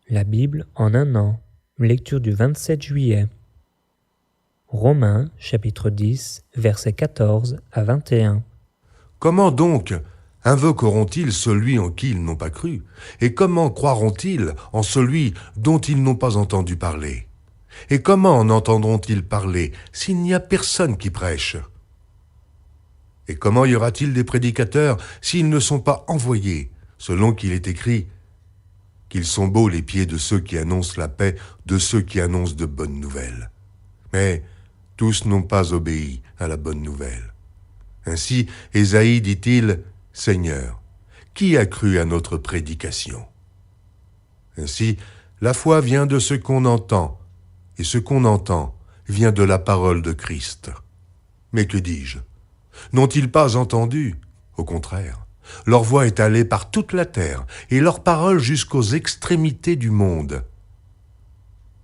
La Bible en un an. Lecture du 27 juillet. Romains, chapitre 10, versets 14 à 21. Comment donc invoqueront-ils celui en qui ils n'ont pas cru? Et comment croiront-ils en celui dont ils n'ont pas entendu parler? Et comment en entendront-ils parler s'il n'y a personne qui prêche? Et comment y aura-t-il des prédicateurs s'ils ne sont pas envoyés, selon qu'il est écrit qu'ils sont beaux les pieds de ceux qui annoncent la paix, de ceux qui annoncent de bonnes nouvelles. Mais tous n'ont pas obéi à la bonne nouvelle. Ainsi, Ésaïe dit-il, « Seigneur, qui a cru à notre prédication ?» Ainsi, la foi vient de ce qu'on entend, et ce qu'on entend vient de la parole de Christ. Mais que dis-je? N'ont-ils pas entendu? Au contraire, leur voix est allée par toute la terre, et leur parole jusqu'aux extrémités du monde.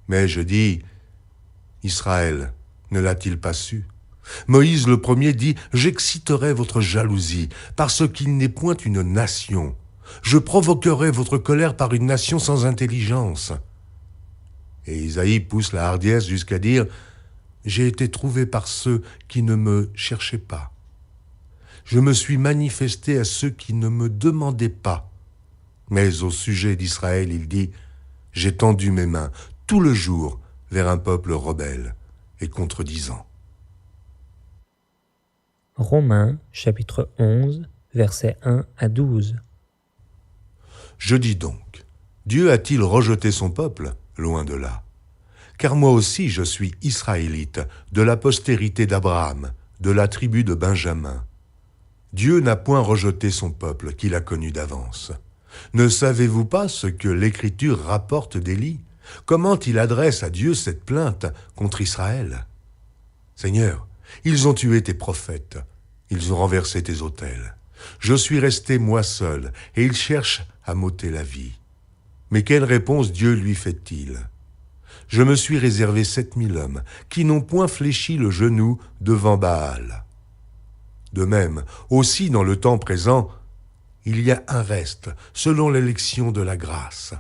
Mais je dis, Israël ne l'a-t-il pas su? Moïse le premier dit, « J'exciterai votre jalousie, parce qu'il n'est point une nation. Je provoquerai votre colère par une nation sans intelligence. » Et Isaïe pousse la hardiesse jusqu'à dire, « J'ai été trouvé par ceux qui ne me cherchaient pas. Je me suis manifesté à ceux qui ne me demandaient pas. » Mais au sujet d'Israël, il dit, « J'ai tendu mes mains tout le jour vers un peuple rebelle et contredisant. » Romains, chapitre 11, versets 1 à 12. Je dis donc, Dieu a-t-il rejeté son peuple? Loin de là. Car moi aussi je suis israélite, de la postérité d'Abraham, de la tribu de Benjamin. Dieu n'a point rejeté son peuple qu'il a connu d'avance. Ne savez-vous pas ce que l'Écriture rapporte d'Élie? Comment il adresse à Dieu cette plainte contre Israël? Seigneur, ils ont tué tes prophètes, ils ont renversé tes autels. Je suis resté moi seul, et ils cherchent à m'ôter la vie. Mais quelle réponse Dieu lui fait-il? Je me suis réservé 7000 hommes, qui n'ont point fléchi le genou devant Baal. De même, aussi dans le temps présent, il y a un reste, selon l'élection de la grâce.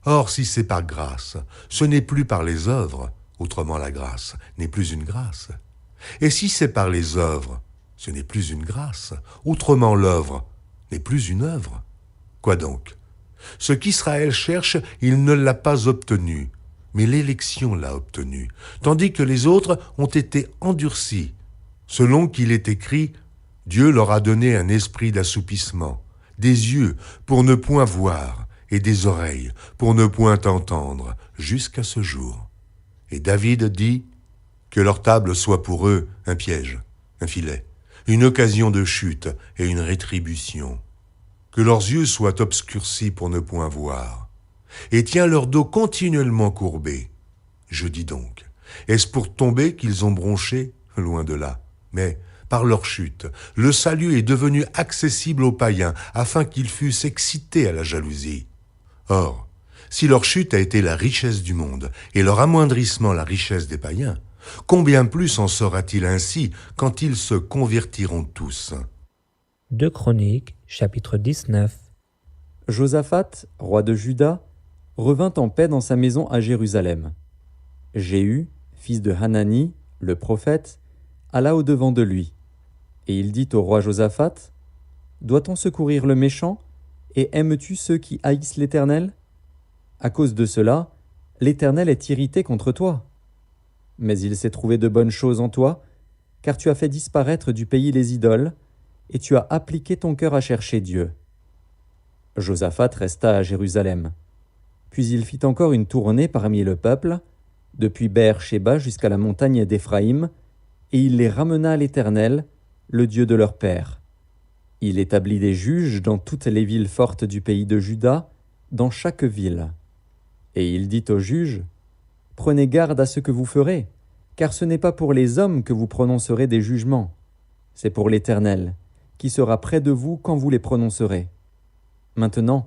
Or, si c'est par grâce, ce n'est plus par les œuvres, autrement la grâce n'est plus une grâce. Et si c'est par les œuvres, ce n'est plus une grâce, autrement l'œuvre n'est plus une œuvre. Quoi donc? Ce qu'Israël cherche, il ne l'a pas obtenu, mais l'élection l'a obtenu, tandis que les autres ont été endurcis, selon qu'il est écrit, Dieu leur a donné un esprit d'assoupissement, des yeux pour ne point voir, et des oreilles pour ne point entendre, jusqu'à ce jour. Et David dit, que leur table soit pour eux un piège, un filet, une occasion de chute et une rétribution. Que leurs yeux soient obscurcis pour ne point voir, et tiens leur dos continuellement courbé. Je dis donc, est-ce pour tomber qu'ils ont bronché? Loin de là. Mais, par leur chute, le salut est devenu accessible aux païens, afin qu'ils fussent excités à la jalousie. Or, si leur chute a été la richesse du monde, et leur amoindrissement la richesse des païens, combien plus en sera-t-il ainsi quand ils se convertiront tous? 2 Chroniques, chapitre 19. Josaphat, roi de Juda, revint en paix dans sa maison à Jérusalem. Jéhu, fils de Hanani, le prophète, alla au-devant de lui. Et il dit au roi Josaphat, « Doit-on secourir le méchant, et aimes-tu ceux qui haïssent l'Éternel? À cause de cela, l'Éternel est irrité contre toi. Mais il s'est trouvé de bonnes choses en toi, car tu as fait disparaître du pays les idoles, et tu as appliqué ton cœur à chercher Dieu. » Josaphat resta à Jérusalem. Puis il fit encore une tournée parmi le peuple, depuis Beër-Shéba jusqu'à la montagne d'Éphraïm, et il les ramena à l'Éternel, le Dieu de leur père. Il établit des juges dans toutes les villes fortes du pays de Juda, dans chaque ville. Et il dit aux juges, « Prenez garde à ce que vous ferez, car ce n'est pas pour les hommes que vous prononcerez des jugements, c'est pour l'Éternel, qui sera près de vous quand vous les prononcerez. Maintenant,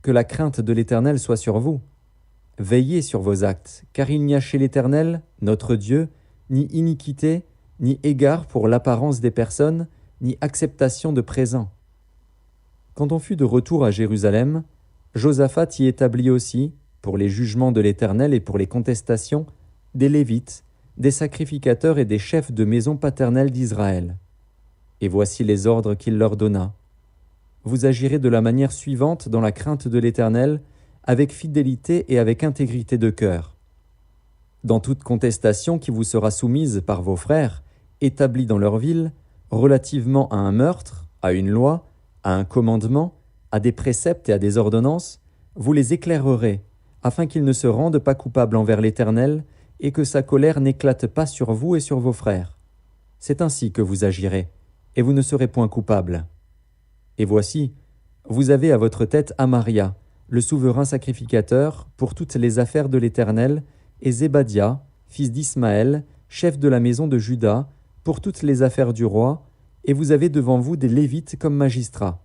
que la crainte de l'Éternel soit sur vous. Veillez sur vos actes, car il n'y a chez l'Éternel, notre Dieu, ni iniquité, ni égard pour l'apparence des personnes, ni acceptation de présents. » Quand on fut de retour à Jérusalem, Josaphat y établit aussi, pour les jugements de l'Éternel et pour les contestations, des Lévites, des sacrificateurs et des chefs de maison paternelle d'Israël. Et voici les ordres qu'il leur donna. Vous agirez de la manière suivante dans la crainte de l'Éternel, avec fidélité et avec intégrité de cœur. Dans toute contestation qui vous sera soumise par vos frères, établis dans leur ville, relativement à un meurtre, à une loi, à un commandement, à des préceptes et à des ordonnances, vous les éclairerez, afin qu'ils ne se rendent pas coupables envers l'Éternel, et que sa colère n'éclate pas sur vous et sur vos frères. C'est ainsi que vous agirez, et vous ne serez point coupables. Et voici, vous avez à votre tête Amaria, le souverain sacrificateur, pour toutes les affaires de l'Éternel, et Zébadia, fils d'Ismaël, chef de la maison de Juda, pour toutes les affaires du roi, et vous avez devant vous des Lévites comme magistrats.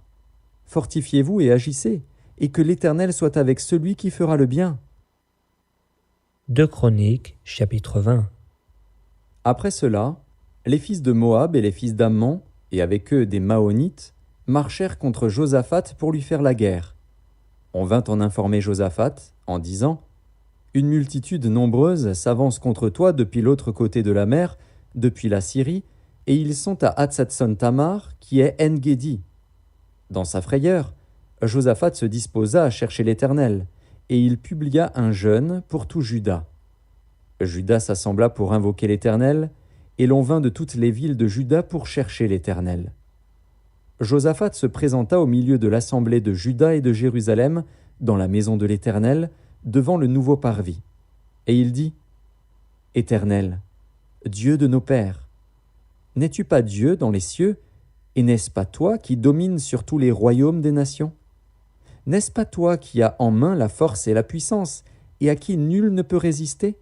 Fortifiez-vous et agissez, et que l'Éternel soit avec celui qui fera le bien. 2 Chroniques, chapitre 20. Après cela, les fils de Moab et les fils d'Ammon, et avec eux des Maonites, marchèrent contre Josaphat pour lui faire la guerre. On vint en informer Josaphat, en disant « Une multitude nombreuse s'avance contre toi depuis l'autre côté de la mer, depuis la Syrie, et ils sont à Hatzatson-Tamar, qui est En-Gedi. » Dans sa frayeur, Josaphat se disposa à chercher l'Éternel, et il publia un jeûne pour tout Juda. Juda s'assembla pour invoquer l'Éternel, et l'on vint de toutes les villes de Juda pour chercher l'Éternel. Josaphat se présenta au milieu de l'assemblée de Juda et de Jérusalem, dans la maison de l'Éternel, devant le nouveau parvis. Et il dit « Éternel, Dieu de nos pères, n'es-tu pas Dieu dans les cieux, et n'est-ce pas toi qui domines sur tous les royaumes des nations ? N'est-ce pas toi qui as en main la force et la puissance, et à qui nul ne peut résister ?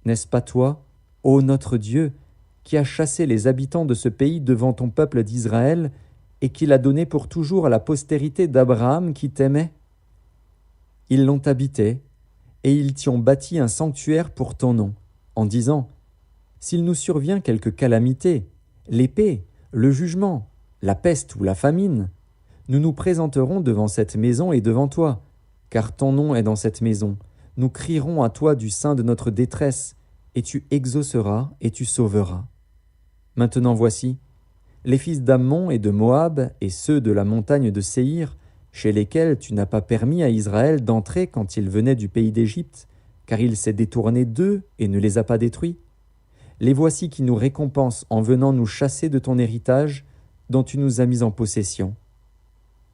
N'est-ce pas toi, ô notre Dieu, qui as chassé les habitants de ce pays devant ton peuple d'Israël, et qui l'a donné pour toujours à la postérité d'Abraham qui t'aimait ? Ils l'ont habité, et ils t'y ont bâti un sanctuaire pour ton nom, en disant « S'il nous survient quelque calamité, l'épée, le jugement, la peste ou la famine, nous nous présenterons devant cette maison et devant toi, car ton nom est dans cette maison. Nous crierons à toi du sein de notre détresse, et tu exauceras et tu sauveras. Maintenant voici, les fils d'Ammon et de Moab et ceux de la montagne de Séhir, chez lesquels tu n'as pas permis à Israël d'entrer quand il venait du pays d'Égypte, car il s'est détourné d'eux et ne les a pas détruits. Les voici qui nous récompensent en venant nous chasser de ton héritage, dont tu nous as mis en possession.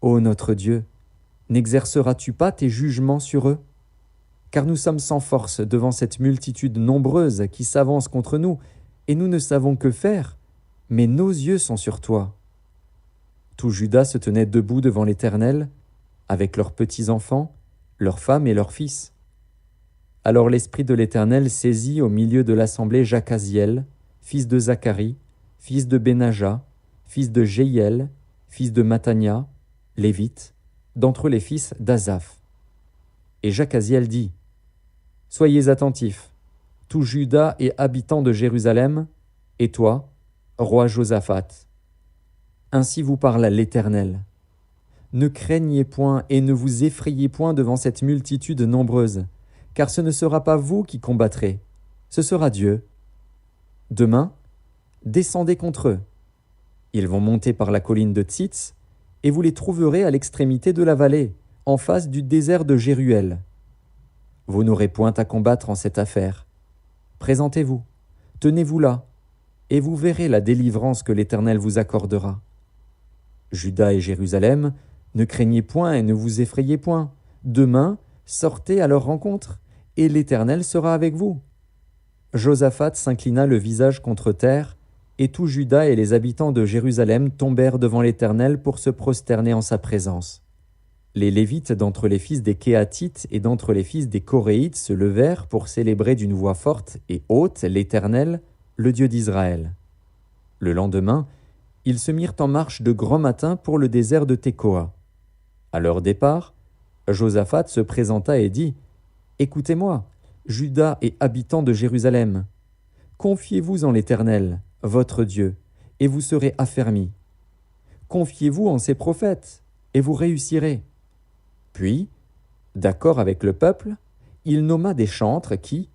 Ô notre Dieu, n'exerceras-tu pas tes jugements sur eux ? Car nous sommes sans force devant cette multitude nombreuse qui s'avance contre nous, et nous ne savons que faire, mais nos yeux sont sur toi. » Tout Juda se tenait debout devant l'Éternel, avec leurs petits-enfants, leurs femmes et leurs fils. Alors l'Esprit de l'Éternel saisit au milieu de l'assemblée Jacaziel, fils de Zacharie, fils de Benaja, fils de Jéhiel, fils de Mattania, Lévite, d'entre les fils d'Asaph. Et Jacaziel dit « Soyez attentifs, tout Juda et habitants de Jérusalem, et toi, roi Josaphat. Ainsi vous parle l'Éternel. Ne craignez point et ne vous effrayez point devant cette multitude nombreuse, car ce ne sera pas vous qui combattrez, ce sera Dieu. Demain, descendez contre eux. Ils vont monter par la colline de Tsitz, et vous les trouverez à l'extrémité de la vallée, en face du désert de Jéruel. Vous n'aurez point à combattre en cette affaire. Présentez-vous, tenez-vous là, et vous verrez la délivrance que l'Éternel vous accordera. Juda et Jérusalem, ne craignez point et ne vous effrayez point. Demain, sortez à leur rencontre, et l'Éternel sera avec vous. » Josaphat s'inclina le visage contre terre, et tout Juda et les habitants de Jérusalem tombèrent devant l'Éternel pour se prosterner en sa présence. Les Lévites d'entre les fils des Kéhatites et d'entre les fils des Coréites se levèrent pour célébrer d'une voix forte et haute l'Éternel, le Dieu d'Israël. Le lendemain, ils se mirent en marche de grand matin pour le désert de Tekoa. À leur départ, Josaphat se présenta et dit « Écoutez-moi, Juda et habitants de Jérusalem, confiez-vous en l'Éternel, votre Dieu, et vous serez affermis. Confiez-vous en ses prophètes, et vous réussirez. » Puis, D'accord avec le peuple, il nomma des chantres qui,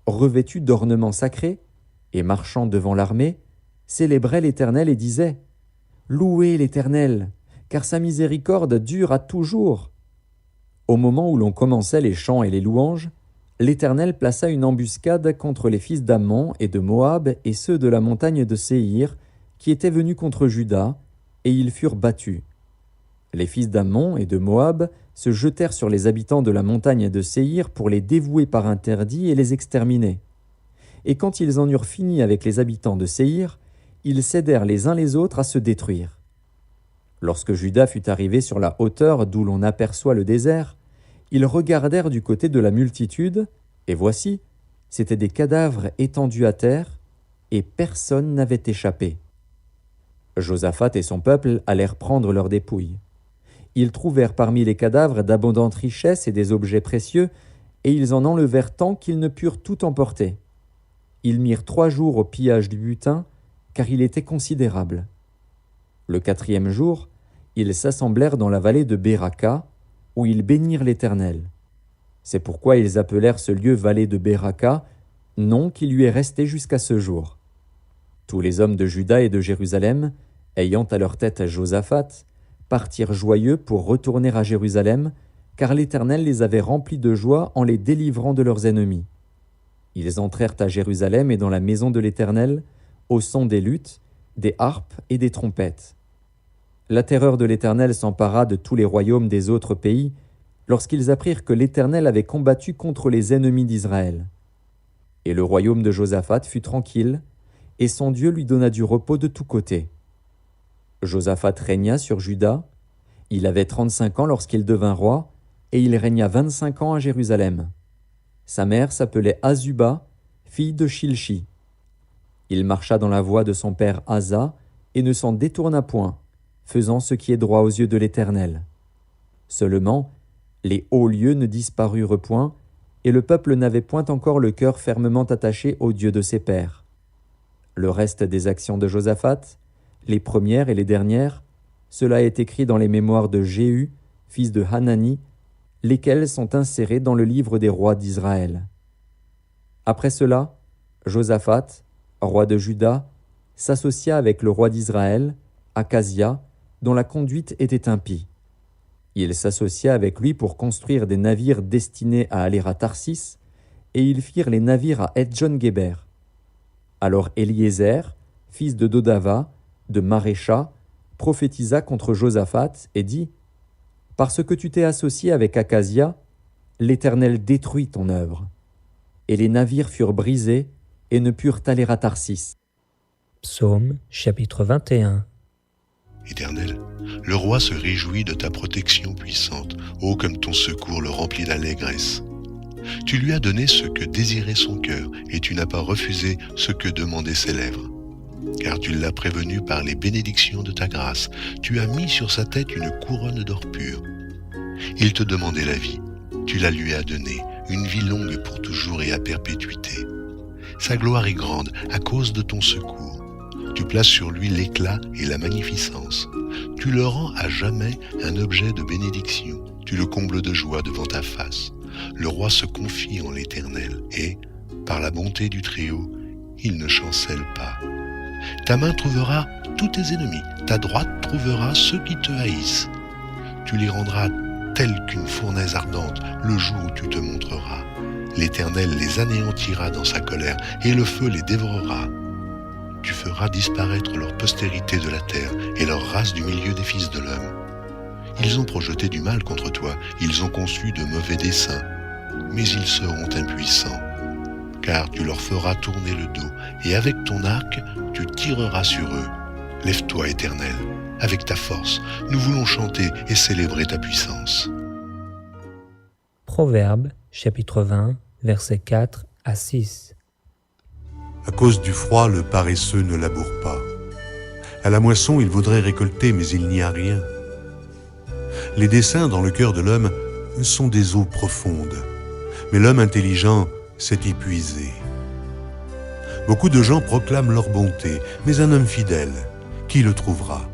revêtus d'ornements sacrés et marchant devant l'armée, célébraient l'Éternel et disaient « Louez l'Éternel, car sa miséricorde dure à toujours ». Au moment où l'on commençait les chants et les louanges, l'Éternel plaça une embuscade contre les fils d'Ammon et de Moab et ceux de la montagne de Séhir, qui étaient venus contre Juda, et ils furent battus. Les fils d'Ammon et de Moab se jetèrent sur les habitants de la montagne de Séhir pour les dévouer par interdit et les exterminer. Et quand ils en eurent fini avec les habitants de Séhir, ils s'aidèrent les uns les autres à se détruire. Lorsque Juda fut arrivé sur la hauteur d'où l'on aperçoit le désert, ils regardèrent du côté de la multitude, et voici, c'étaient des cadavres étendus à terre, et personne n'avait échappé. Josaphat et son peuple allèrent prendre leurs dépouilles. Ils trouvèrent parmi les cadavres d'abondantes richesses et des objets précieux, et ils en enlevèrent tant qu'ils ne purent tout emporter. Ils mirent 3 jours au pillage du butin, car il était considérable. Le 4e jour, ils s'assemblèrent dans la vallée de Béraka, où ils bénirent l'Éternel. C'est pourquoi ils appelèrent ce lieu vallée de Béraka, nom qui lui est resté jusqu'à ce jour. Tous les hommes de Juda et de Jérusalem, ayant à leur tête Josaphat, partirent joyeux pour retourner à Jérusalem, car l'Éternel les avait remplis de joie en les délivrant de leurs ennemis. Ils entrèrent à Jérusalem et dans la maison de l'Éternel, au son des luttes, des harpes et des trompettes. La terreur de l'Éternel s'empara de tous les royaumes des autres pays, lorsqu'ils apprirent que l'Éternel avait combattu contre les ennemis d'Israël. Et le royaume de Josaphat fut tranquille, et son Dieu lui donna du repos de tous côtés. Josaphat régna sur Juda. Il avait 35 ans lorsqu'il devint roi, et il régna 25 ans à Jérusalem. Sa mère s'appelait Azuba, fille de Shilchi. Il marcha dans la voie de son père Asa, et ne s'en détourna point, faisant ce qui est droit aux yeux de l'Éternel. Seulement, les hauts lieux ne disparurent point, et le peuple n'avait point encore le cœur fermement attaché au Dieu de ses pères. Le reste des actions de Josaphat, les premières et les dernières, cela est écrit dans les mémoires de Jéhu, fils de Hanani, lesquels sont insérés dans le livre des rois d'Israël. Après cela, Josaphat, roi de Juda, s'associa avec le roi d'Israël, Akazia, dont la conduite était impie. Il s'associa avec lui pour construire des navires destinés à aller à Tarsis, et ils firent les navires à Edjon-Géber. Alors Éliézer, fils de Dodava, de Marécha, prophétisa contre Josaphat et dit « Parce que tu t'es associé avec Akazia, l'Éternel détruit ton œuvre. » Et les navires furent brisés et ne purent aller à Tarsis. Psaume chapitre 21. Éternel, le roi se réjouit de ta protection puissante. Oh, comme ton secours le remplit d'allégresse. Tu lui as donné ce que désirait son cœur, et tu n'as pas refusé ce que demandaient ses lèvres. Car tu l'as prévenu par les bénédictions de ta grâce. Tu as mis sur sa tête une couronne d'or pur. Il te demandait la vie. Tu la lui as donnée, une vie longue pour toujours et à perpétuité. Sa gloire est grande à cause de ton secours. Tu places sur lui l'éclat et la magnificence. Tu le rends à jamais un objet de bénédiction. Tu le combles de joie devant ta face. Le roi se confie en l'Éternel et, par la bonté du Très-Haut, il ne chancelle pas. Ta main trouvera tous tes ennemis, ta droite trouvera ceux qui te haïssent. Tu les rendras tels qu'une fournaise ardente le jour où tu te montreras. L'Éternel les anéantira dans sa colère et le feu les dévorera. Tu feras disparaître leur postérité de la terre et leur race du milieu des fils de l'homme. Ils ont projeté du mal contre toi, ils ont conçu de mauvais desseins, mais ils seront impuissants. Car tu leur feras tourner le dos, et avec ton arc, tu tireras sur eux. Lève-toi, Éternel, avec ta force, nous voulons chanter et célébrer ta puissance. Proverbe chapitre 20, versets 4 à 6. À cause du froid, le paresseux ne laboure pas. À la moisson, il voudrait récolter, mais il n'y a rien. Les desseins dans le cœur de l'homme sont des eaux profondes, mais l'homme intelligent s'est épuisé. Beaucoup de gens proclament leur bonté, mais un homme fidèle, qui le trouvera ?